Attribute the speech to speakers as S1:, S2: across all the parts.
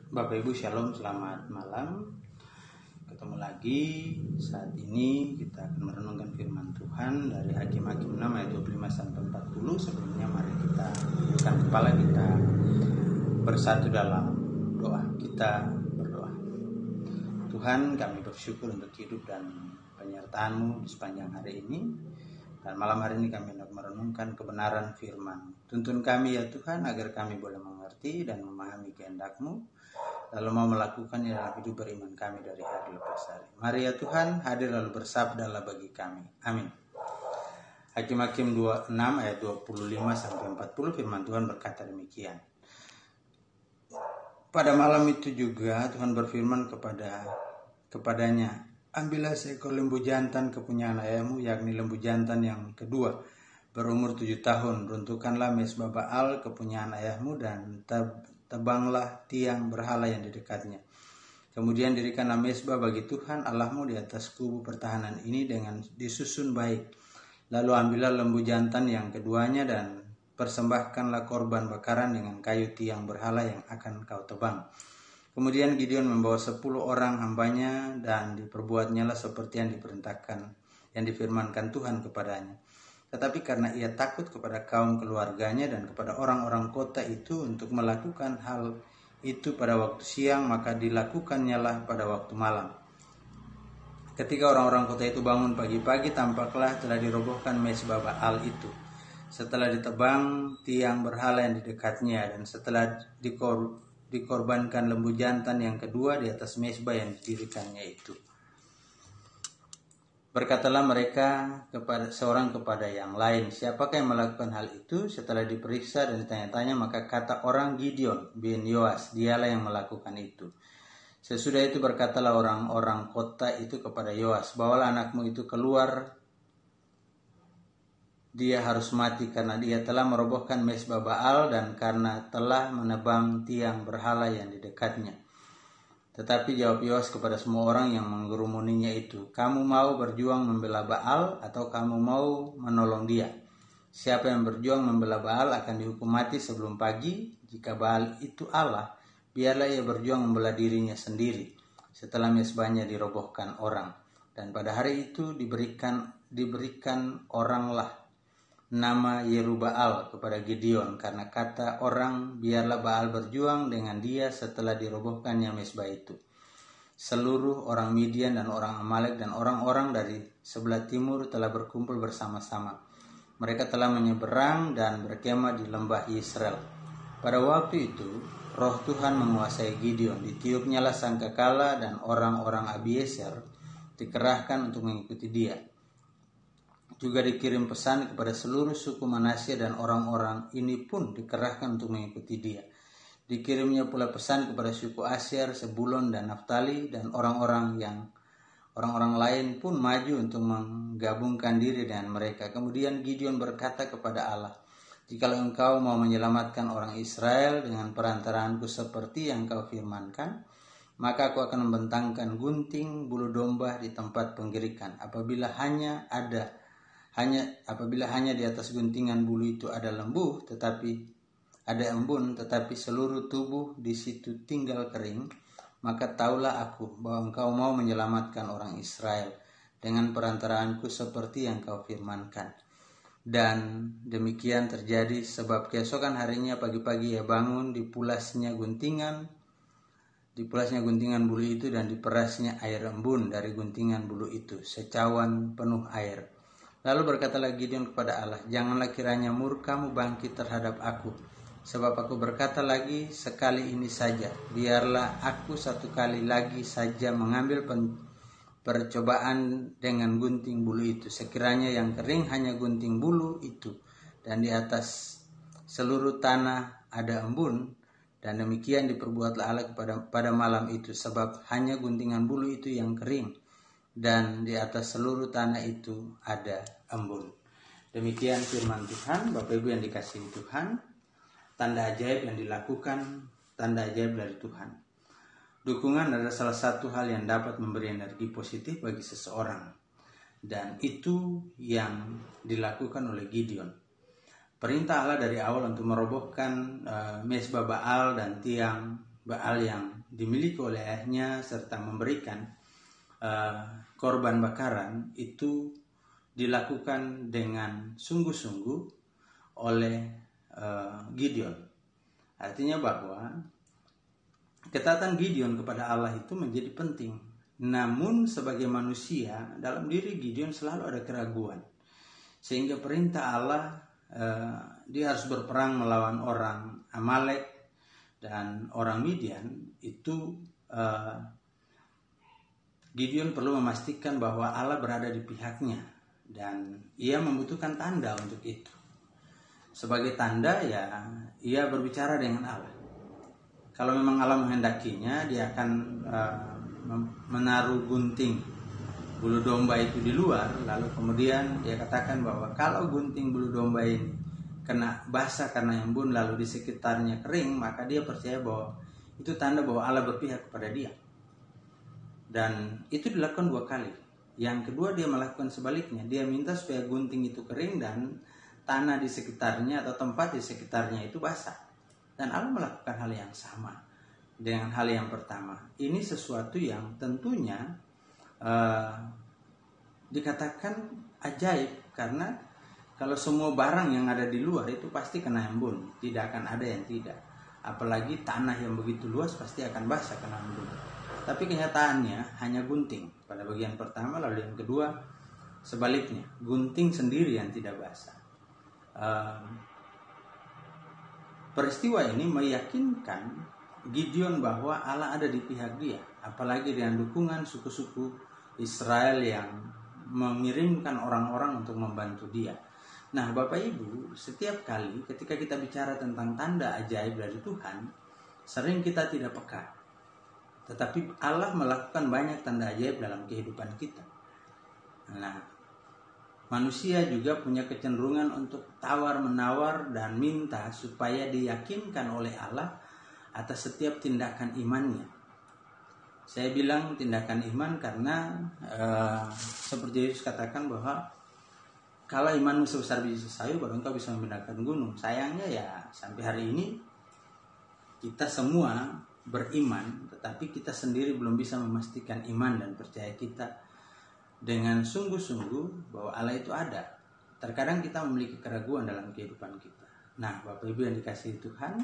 S1: Bapak Ibu Shalom, selamat malam. Ketemu lagi. Saat ini kita akan merenungkan firman Tuhan dari Hakim-Hakim 6 ayat 25 sampai 40. Sebelumnya mari kita tundukkan kepala, kita bersatu dalam doa. Kita berdoa. Tuhan, kami bersyukur untuk hidup dan penyertaan-Mu di sepanjang hari ini. Dan malam hari ini kami hendak merenungkan kebenaran firman. Tuntun kami ya Tuhan, agar kami boleh mengerti dan memahami kehendak-Mu, lalu mau melakukannya dalam hidup beriman kami dari hari lepas hari. Mari ya Tuhan, hadir lalu bersabdalah bagi kami. Amin. Hakim-Hakim 26 ayat 25 sampai 40 firman Tuhan berkata demikian. Pada malam itu juga Tuhan berfirman kepadanya, ambillah seekor lembu jantan kepunyaan ayahmu, yakni lembu jantan yang kedua, berumur 7 tahun. Runtuhkanlah mezbah Baal kepunyaan ayahmu dan tebanglah tiang berhala yang di dekatnya. Kemudian dirikanlah mezbah bagi Tuhan Allahmu di atas kubu pertahanan ini dengan disusun baik. Lalu ambillah lembu jantan yang keduanya dan persembahkanlah korban bakaran dengan kayu tiang berhala yang akan kau tebang. Kemudian Gideon membawa 10 orang hambanya dan diperbuatnyalah seperti yang diperintahkan, yang difirmankan Tuhan kepadanya. Tetapi karena ia takut kepada kaum keluarganya dan kepada orang-orang kota itu untuk melakukan hal itu pada waktu siang, maka dilakukannya pada waktu malam. Ketika orang-orang kota itu bangun pagi-pagi, tampaklah telah dirobohkan mezbah Baal itu, setelah ditebang tiang berhala yang di dekatnya, dan setelah dikorbankan lembu jantan yang kedua di atas mezbah yang didirikannya itu. Berkatalah mereka seorang kepada yang lain, siapakah yang melakukan hal itu? Setelah diperiksa dan ditanya-tanya, maka kata orang, Gideon bin Yoas, dialah yang melakukan itu. Sesudah itu berkatalah orang-orang kota itu kepada Yoas, bawalah anakmu itu keluar, dia harus mati karena dia telah merobohkan mezbah Baal dan karena telah menebang tiang berhala yang di dekatnya. Tetapi jawab Yoas kepada semua orang yang menggerumuninya itu, kamu mau berjuang membela Baal atau kamu mau menolong dia? Siapa yang berjuang membela Baal akan dihukum mati sebelum pagi. Jika Baal itu Allah, biarlah ia berjuang membela dirinya sendiri setelah mezbahnya dirobohkan orang. Dan pada hari itu diberikan oranglah nama Yerubaal kepada Gideon, karena kata orang, biarlah Baal berjuang dengan dia setelah dirobohkannya mezbah itu. Seluruh orang Midian dan orang Amalek dan orang-orang dari sebelah timur telah berkumpul bersama-sama. Mereka telah menyeberang dan berkemah di lembah Yisrael. Pada waktu itu, roh Tuhan menguasai Gideon. Ditiupnyalah sangkakala dan orang-orang Abiezer dikerahkan untuk mengikuti dia. Juga dikirim pesan kepada seluruh suku Manasye dan orang-orang ini pun dikerahkan untuk mengikuti dia. Dikirimnya pula pesan kepada suku Asyer, Sebulon dan Naftali, dan orang-orang lain pun maju untuk menggabungkan diri dengan mereka. Kemudian Gideon berkata kepada Allah, jikalau engkau mau menyelamatkan orang Israel dengan perantaraanku seperti yang kau firmankan, maka aku akan membentangkan gunting bulu domba di tempat penggirikan. Apabila hanya di atas guntingan bulu itu ada lembu, ada embun, tetapi seluruh tubuh di situ tinggal kering, maka taulah aku bahwa engkau mau menyelamatkan orang Israel dengan perantaraanku seperti yang kau firmankan. Dan demikian terjadi, sebab keesokan harinya pagi-pagi ia bangun, dipulasnya guntingan bulu itu dan diperasnya air embun dari guntingan bulu itu, secawan penuh air. Lalu berkatalah Gideon kepada Allah, janganlah kiranya murkamu bangkit terhadap aku, sebab aku berkata lagi sekali ini saja, biarlah aku satu kali lagi saja mengambil percobaan dengan gunting bulu itu. Sekiranya yang kering hanya gunting bulu itu, dan di atas seluruh tanah ada embun, dan demikian diperbuatlah Allah pada malam itu, sebab hanya guntingan bulu itu yang kering, dan di atas seluruh tanah itu ada embun. Demikian firman Tuhan. Bapak Ibu yang dikasihi Tuhan, tanda ajaib yang dilakukan, tanda ajaib dari Tuhan. Dukungan adalah salah satu hal yang dapat memberi energi positif bagi seseorang, dan itu yang dilakukan oleh Gideon. Perintah Allah dari awal untuk merobohkan mezbah Baal dan tiang Baal yang dimiliki oleh ayahnya serta memberikan korban bakaran itu dilakukan dengan sungguh-sungguh oleh Gideon. Artinya bahwa ketaatan Gideon kepada Allah itu menjadi penting. Namun sebagai manusia, dalam diri Gideon selalu ada keraguan. Sehingga perintah Allah, dia harus berperang melawan orang Amalek dan orang Midian, itu Gideon perlu memastikan bahwa Allah berada di pihaknya. Dan ia membutuhkan tanda untuk itu. Sebagai tanda ya, ia berbicara dengan Allah. Kalau memang Allah menghendakinya, dia akan menaruh gunting bulu domba itu di luar, lalu kemudian dia katakan bahwa kalau gunting bulu domba ini kena basah karena embun lalu di sekitarnya kering, maka dia percaya bahwa itu tanda bahwa Allah berpihak kepada dia. Dan itu dilakukan 2 kali. Yang kedua dia melakukan sebaliknya, dia minta supaya gunting itu kering dan tanah di sekitarnya atau tempat di sekitarnya itu basah. Dan Allah melakukan hal yang sama dengan hal yang pertama. Ini sesuatu yang tentunya dikatakan ajaib, karena kalau semua barang yang ada di luar itu pasti kena embun, tidak akan ada yang tidak. Apalagi tanah yang begitu luas pasti akan basah kena embun. Tapi kenyataannya hanya gunting pada bagian pertama, lalu yang kedua sebaliknya, gunting sendiri yang tidak basah. Peristiwa ini meyakinkan Gideon bahwa Allah ada di pihak dia, apalagi dengan dukungan suku-suku Israel yang mengirimkan orang-orang untuk membantu dia. Nah, Bapak Ibu, setiap kali ketika kita bicara tentang tanda ajaib dari Tuhan, sering kita tidak peka. Tetapi Allah melakukan banyak tanda ajaib dalam kehidupan kita. Nah, manusia juga punya kecenderungan untuk tawar-menawar dan minta supaya diyakinkan oleh Allah atas setiap tindakan imannya. Saya bilang tindakan iman karena seperti Yesus katakan bahwa kalau imanmu sebesar biji sayu, baru engkau bisa memindahkan gunung. Sayangnya ya sampai hari ini kita semua beriman, tetapi kita sendiri belum bisa memastikan iman dan percaya kita dengan sungguh-sungguh bahwa Allah itu ada. Terkadang kita memiliki keraguan dalam kehidupan kita. Nah, Bapak Ibu yang dikasihi Tuhan,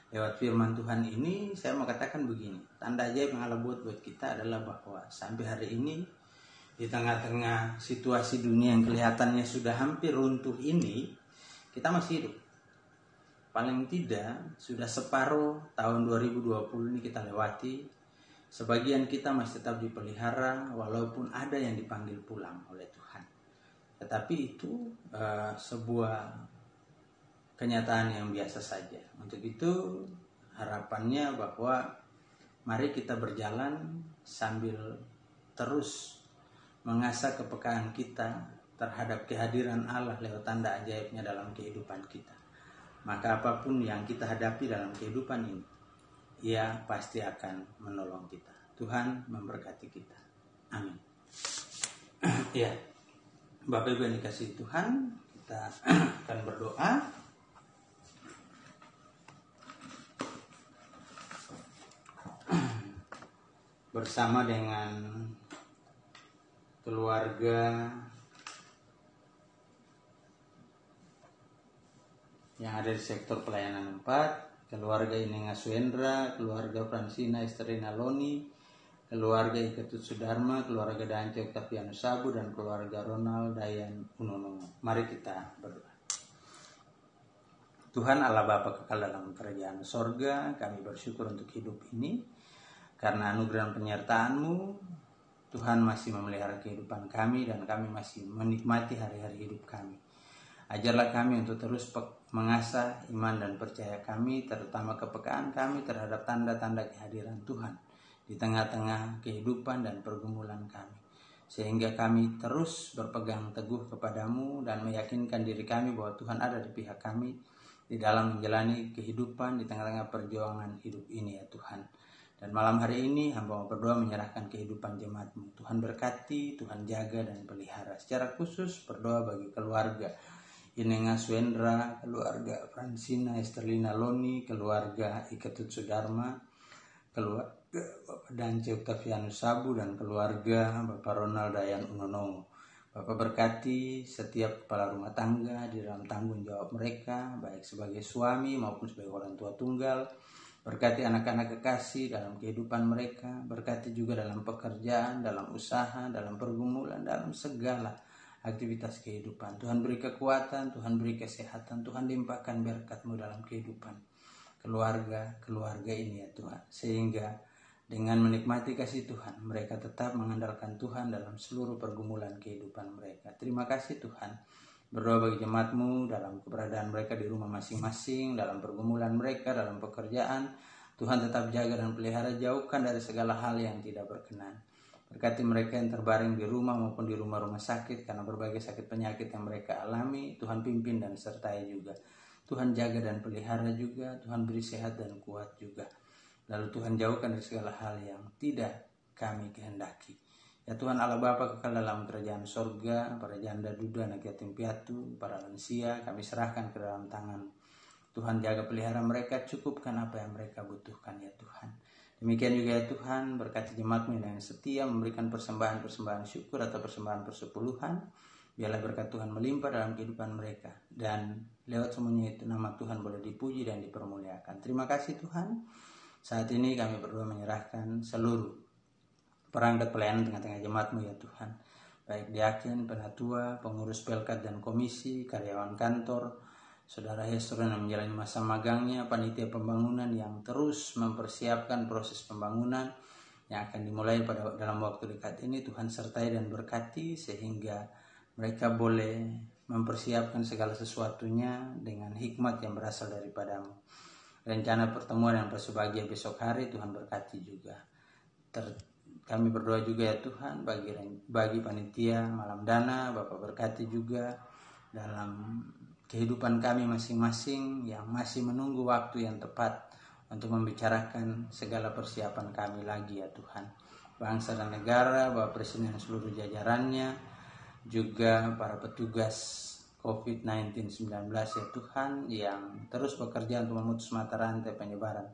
S1: lewat firman Tuhan ini saya mau katakan begini. Tanda ajaib yang Allah buat kita adalah bahwa sampai hari ini di tengah-tengah situasi dunia yang kelihatannya sudah hampir runtuh ini, kita masih hidup. Paling tidak sudah separuh tahun 2020 ini kita lewati. Sebagian kita masih tetap dipelihara walaupun ada yang dipanggil pulang oleh Tuhan. Tetapi itu sebuah kenyataan yang biasa saja. Untuk itu harapannya bahwa mari kita berjalan sambil terus mengasah kepekaan kita terhadap kehadiran Allah lewat tanda ajaibnya dalam kehidupan kita. Maka apapun yang kita hadapi dalam kehidupan ini, Ia pasti akan menolong kita. Tuhan memberkati kita. Amin. Ya, Bapak Ibu yang dikasihi Tuhan, kita akan berdoa. Bersama dengan keluarga yang ada di sektor pelayanan 4, keluarga Inenga Suendra, keluarga Fransina Esterina Loni, keluarga Iketut Sudarma, keluarga Dance Octavianus Sabu, dan keluarga Ronald Dayan Unono. Mari kita berdoa. Tuhan Allah Bapa kekal dalam kerajaan sorga, kami bersyukur untuk hidup ini. Karena anugerah penyertaan-Mu, Tuhan masih memelihara kehidupan kami dan kami masih menikmati hari-hari hidup kami. Ajarlah kami untuk terus mengasah iman dan percaya kami, terutama kepekaan kami terhadap tanda-tanda kehadiran Tuhan di tengah-tengah kehidupan dan pergumulan kami. Sehingga kami terus berpegang teguh kepadamu dan meyakinkan diri kami bahwa Tuhan ada di pihak kami di dalam menjalani kehidupan di tengah-tengah perjuangan hidup ini ya Tuhan. Dan malam hari ini hamba mau berdoa menyerahkan kehidupan jemaat-Mu. Tuhan berkati, Tuhan jaga dan pelihara. Secara khusus berdoa bagi keluarga Inenga Suendra, keluarga Fransina Esterlina Loni, keluarga Iketut Sudarma, keluarga Bapak Dance Octavianus Sabu dan keluarga Bapak Ronald Dayan Unono. Bapak berkati setiap kepala rumah tangga di dalam tanggung jawab mereka, baik sebagai suami maupun sebagai orang tua tunggal. Berkati anak-anak kekasih dalam kehidupan mereka, berkati juga dalam pekerjaan, dalam usaha, dalam pergumulan, dalam segala aktivitas kehidupan. Tuhan beri kekuatan, Tuhan beri kesehatan, Tuhan limpahkan berkat-Mu dalam kehidupan keluarga ini ya Tuhan. Sehingga dengan menikmati kasih Tuhan, mereka tetap mengandalkan Tuhan dalam seluruh pergumulan kehidupan mereka. Terima kasih Tuhan. Berdoa bagi jemaat-Mu dalam keberadaan mereka di rumah masing-masing, dalam pergumulan mereka, dalam pekerjaan. Tuhan tetap jaga dan pelihara, jauhkan dari segala hal yang tidak berkenan. Berkati mereka yang terbaring di rumah maupun di rumah-rumah sakit karena berbagai sakit penyakit yang mereka alami. Tuhan pimpin dan sertai juga. Tuhan jaga dan pelihara juga. Tuhan beri sehat dan kuat juga. Lalu Tuhan jauhkan dari segala hal yang tidak kami kehendaki. Ya Tuhan Allah Bapa kekal dalam kerajaan sorga, para janda duda, anak yatim piatu, para lansia, kami serahkan ke dalam tangan. Tuhan jaga pelihara mereka, cukupkan apa yang mereka butuhkan ya Tuhan. Demikian juga ya Tuhan, berkati jemaat-Mu yang setia memberikan persembahan-persembahan syukur atau persembahan persepuluhan. Biarlah berkat Tuhan melimpah dalam kehidupan mereka. Dan lewat semuanya itu nama Tuhan boleh dipuji dan dipermuliakan. Terima kasih Tuhan. Saat ini kami berdua menyerahkan seluruh perangkat pelayanan tengah-tengah jemaat-Mu ya Tuhan. Baik diaken, penatua, pengurus pelkat dan komisi, karyawan kantor, saudara Hesron yang menjalani masa magangnya, panitia pembangunan yang terus mempersiapkan proses pembangunan yang akan dimulai dalam waktu dekat ini. Tuhan sertai dan berkati sehingga mereka boleh mempersiapkan segala sesuatunya dengan hikmat yang berasal daripada-Mu. Rencana pertemuan yang bersebahagia besok hari Tuhan berkati juga. Kami berdoa juga ya Tuhan bagi panitia malam dana, Bapak berkati juga dalam kehidupan kami masing-masing yang masih menunggu waktu yang tepat untuk membicarakan segala persiapan kami lagi ya Tuhan. Bangsa dan negara, Bapak Presiden dan seluruh jajarannya, juga para petugas COVID-19 ya Tuhan yang terus bekerja untuk memutus mata rantai penyebaran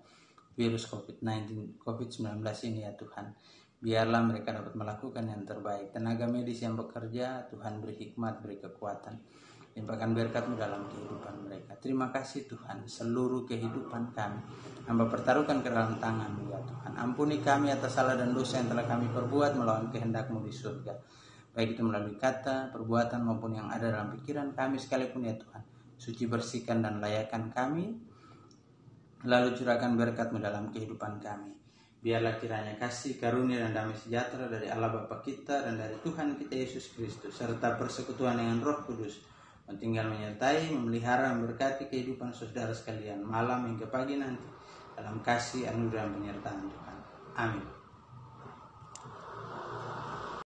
S1: virus COVID-19 ini ya Tuhan. Biarlah mereka dapat melakukan yang terbaik. Tenaga medis yang bekerja, Tuhan beri hikmat, beri kekuatan. Limpahkan berkat-Mu dalam kehidupan mereka. Terima kasih Tuhan, seluruh kehidupan kami Hamba pertaruhkan ke dalam tangan-Mu ya Tuhan. Ampuni kami atas salah dan dosa yang telah kami perbuat melawan kehendak-Mu di surga. Baik itu melalui kata, perbuatan maupun yang ada dalam pikiran kami sekalipun ya Tuhan. Suci bersihkan dan layakkan kami. Lalu curahkan berkat-Mu dalam kehidupan kami. Biarlah kiranya kasih, karunia dan damai sejahtera dari Allah Bapa kita dan dari Tuhan kita Yesus Kristus serta persekutuan dengan Roh Kudus tinggal menyertai, memelihara, memberkati kehidupan saudara sekalian malam hingga pagi nanti dalam kasih, anugerah dan penyertaan Tuhan. Amin.